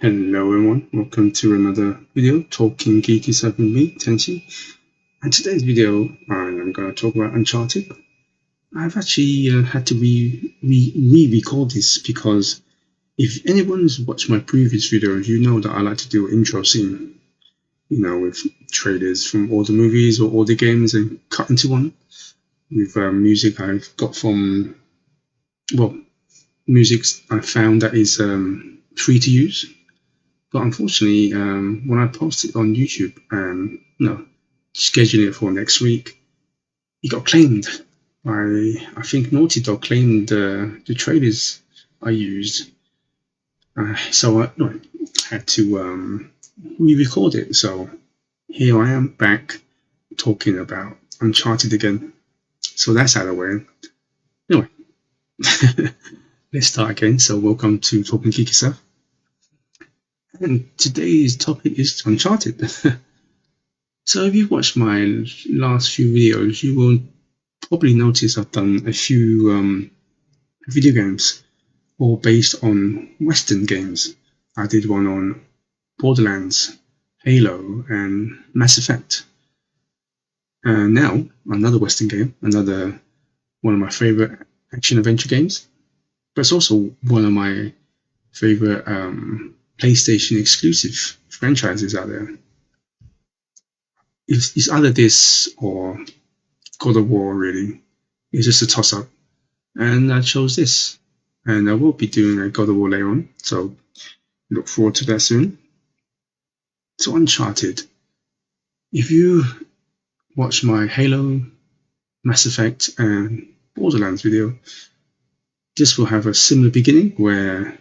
Hello everyone, welcome to another video talking geeky stuff with me, Tenchi. And today's video, I'm going to talk about Uncharted. I've actually had to re-record this because if anyone's watched my previous videos, you know that I like to do an intro scene, with trailers from all the movies or all the games and cut into one with music I've got from, well, music I found that is free to use. But unfortunately, when I posted on YouTube and scheduling it for next week, it got claimed. I think Naughty Dog claimed the trailers I used, so I had to re-record it. So here I am back talking about Uncharted again. So that's out of the way. Anyway, let's start again. So welcome to Talking Geeky Stuff. And today's topic is Uncharted. So if you've watched my last few videos, you will probably notice I've done a few video games all based on Western games. I did one on Borderlands, Halo, and Mass Effect. And now, another Western game, another one of my favorite action-adventure games, but it's also one of my favorite PlayStation exclusive franchises out there. It's either this or God of War, really. It's just a toss-up. And I chose this. And I will be doing a God of War later on, so look forward to that soon. So Uncharted. If you watch my Halo, Mass Effect, and Borderlands video, this will have a similar beginning where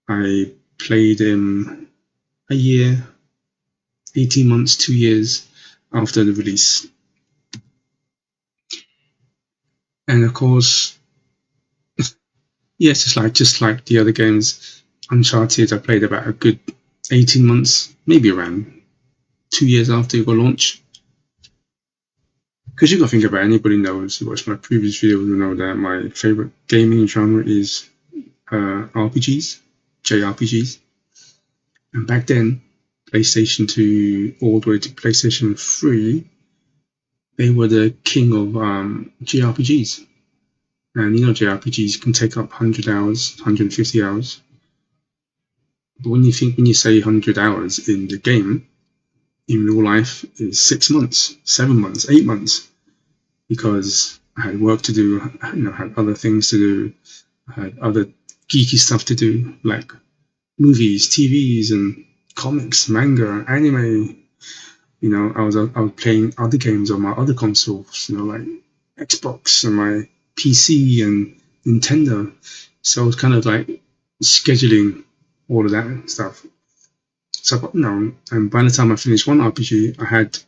I played a year, 18 months, 2 years after the release. And of course, yes, just like the other games, Uncharted I played about a good 18 months, maybe around 2 years after it got launched. Because you got to think about it, anybody knows who watched my previous video will know that my favorite gaming genre is RPGs, JRPGs. And back then, PlayStation 2 all the way to PlayStation 3, they were the king of JRPGs. And JRPGs can take up 100 hours, 150 hours. But when you say 100 hours in the game, in real life, is 6 months, 7 months, 8 months. Because I had work to do, had other things to do, I had other geeky stuff to do, like movies, TVs, and comics, manga, anime. I was playing other games on my other consoles, like Xbox and my PC and Nintendo. So I was kind of like scheduling all of that stuff. So and by the time I finished one RPG, I had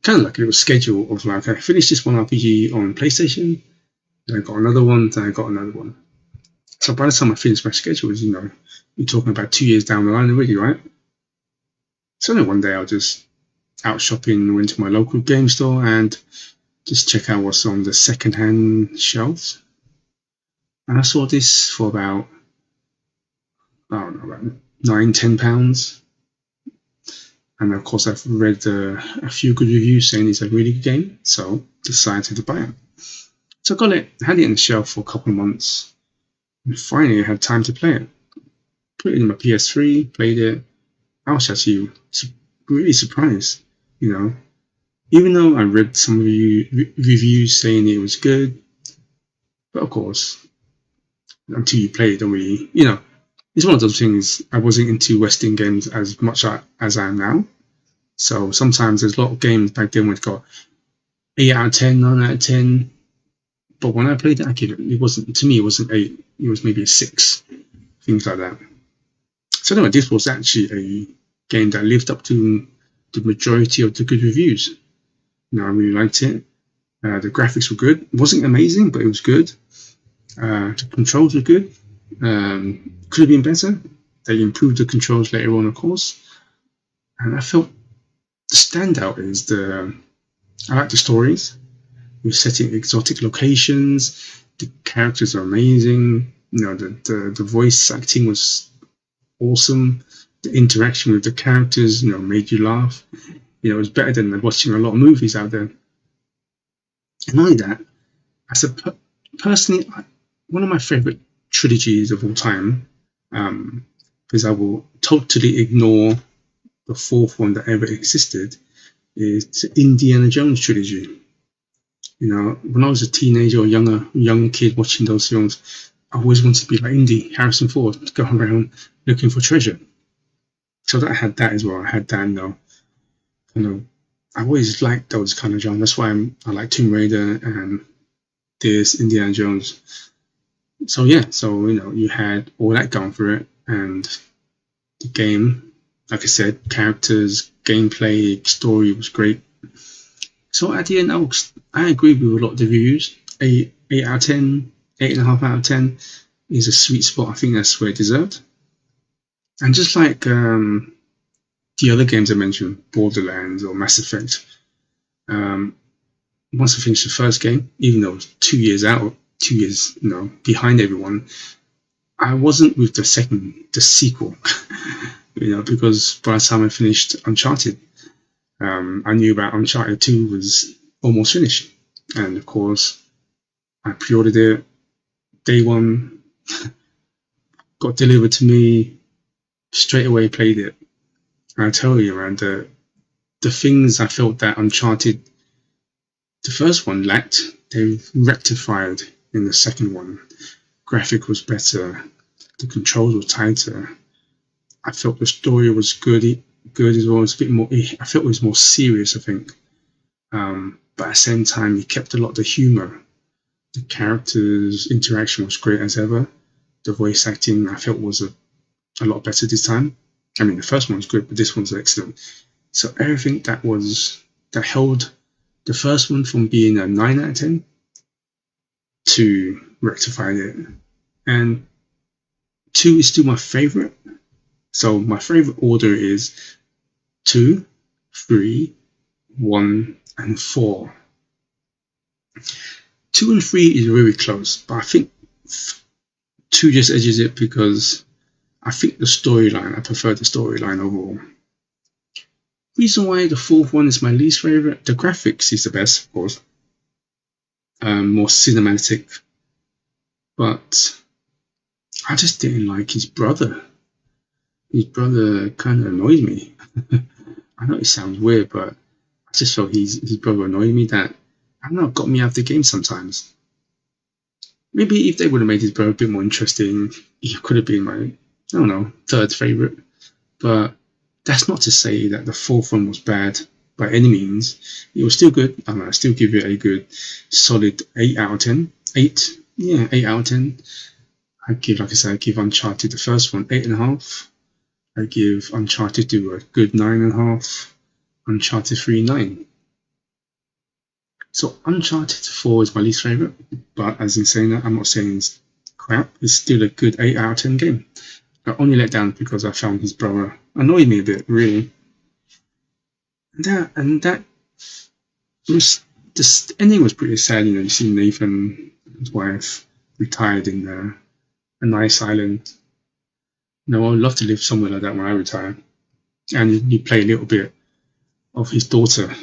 kind of like a little schedule of like, I finished this one RPG on PlayStation, then I got another one, then I got another one. So by the time I finished my schedules, you're talking about 2 years down the line already, right? So then one day I was just out shopping, went to my local game store and just check out what's on the second-hand shelves. And I saw this for about, I don't know, about £9-10. And of course, I've read a few good reviews saying it's a really good game, so decided to buy it. So I got it, had it on the shelf for a couple of months, and finally I had time to play it. Put it in my PS3, played it. I was actually really surprised, Even though I read some reviews saying it was good, but of course, until you play it, don't really, it's one of those things. I wasn't into Western games as much as I am now. So sometimes there's a lot of games back then which got 8 out of 10, 9 out of 10. But when I played it, it wasn't 8. It was maybe a 6. Things like that. So anyway, this was actually a game that lived up to the majority of the good reviews. I really liked it. The graphics were good. It wasn't amazing, but it was good. The controls were good. Could have been better. They improved the controls later on, of course. And I felt the standout is I like the stories. We're setting exotic locations. The characters are amazing. The voice acting was awesome. The interaction with the characters, made you laugh. It was better than watching a lot of movies out there. And not only that, as a personally, one of my favorite trilogies of all time, because I will totally ignore the fourth one that ever existed, is the Indiana Jones trilogy. When I was a teenager or young kid watching those films, I always wanted to be like Indy, Harrison Ford, to go around looking for treasure. So that I had that as well. I had that, I always liked those kind of genres. That's why I like Tomb Raider and this Indiana Jones. So yeah, you had all that going for it, and the game, like I said, characters, gameplay, story was great. So at the end, I agree with a lot of the reviews. 8 out of 10, 8.5 out of 10 is a sweet spot. I think that's where it deserved. And just like the other games I mentioned, Borderlands or Mass Effect, once I finished the first game, even though it was 2 years out, 2 years behind everyone, I wasn't with the sequel, because by the time I finished Uncharted, I knew about Uncharted 2 was almost finished. And of course, I pre-ordered it, day one, got delivered to me, straight away played it. And I tell you, man, the things I felt that Uncharted, the first one, lacked, they rectified in the second one. Graphic was better, the controls were tighter. I felt the story was good as well. It's a bit more. I felt it was more serious, I think. But at the same time, he kept a lot of the humor. The characters' interaction was great as ever. The voice acting, I felt, was a lot better this time. I mean, the first one was good, but this one's excellent. So everything that held the first one from being a 9 out of 10 to rectifying it. And 2 is still my favorite. So my favorite order is 2, 3, 1, and 4. 2 and 3 is really close, but I think 2 just edges it because I think the storyline, I prefer the storyline overall. Reason why the fourth one is my least favorite, the graphics is the best, of course. More cinematic, but I just didn't like his brother. His brother kind of annoyed me. I know it sounds weird, but I just felt his brother annoyed me that, I don't know, got me out of the game sometimes. Maybe if they would have made his brother a bit more interesting, he could have been my, I don't know, third favorite. But that's not to say that the fourth one was bad by any means. It was still good. I still give it a good solid 8 out of 10. 8? Yeah, 8 out of 10. I give Uncharted the first one 8.5. I give Uncharted 2 a good 9.5. Uncharted 3, 9. So Uncharted 4 is my least favourite, but as in saying that, I'm not saying it's crap. It's still a good 8 out of 10 game. I only let down because I found his brother annoyed me a bit, really. And that was, the ending was pretty sad. You see Nathan, his wife, retired in a nice island. I'd love to live somewhere like that when I retire. And you play a little bit of his daughter.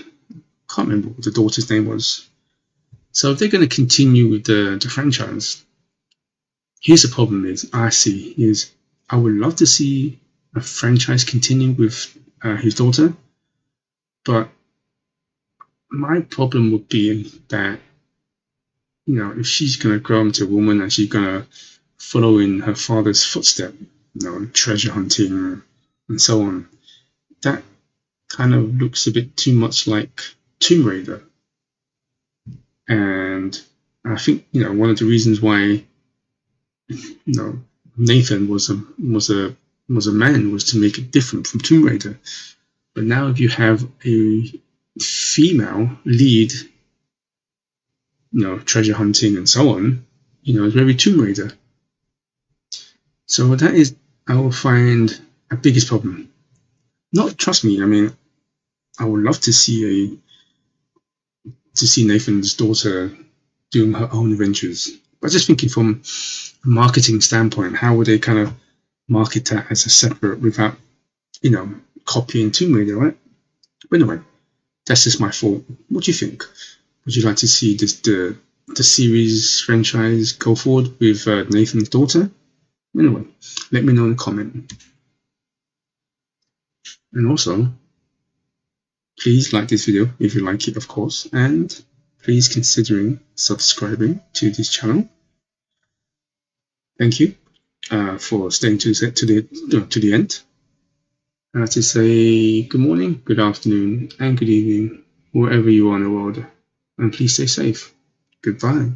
Can't remember what the daughter's name was. So if they're going to continue with the franchise, here's the problem is I would love to see a franchise continue with his daughter, but my problem would be that, if she's going to grow into a woman and she's going to follow in her father's footsteps, treasure hunting and so on, that kind of looks a bit too much like Tomb Raider. And I think, one of the reasons why, Nathan was a man was to make it different from Tomb Raider. But now if you have a female lead, treasure hunting and so on, it's very Tomb Raider. So that is, I will find a biggest problem. Trust me, I would love to see Nathan's daughter doing her own adventures. But just thinking from a marketing standpoint, how would they kind of market that as a separate without, copying too many, right? But anyway, that's just my thought. What do you think? Would you like to see the series franchise go forward with Nathan's daughter? Anyway, let me know in the comment. And also, please like this video if you like it, of course, and please considering subscribing to this channel. Thank you for staying to the end. I have to say good morning, good afternoon, and good evening, wherever you are in the world. And please stay safe. Goodbye.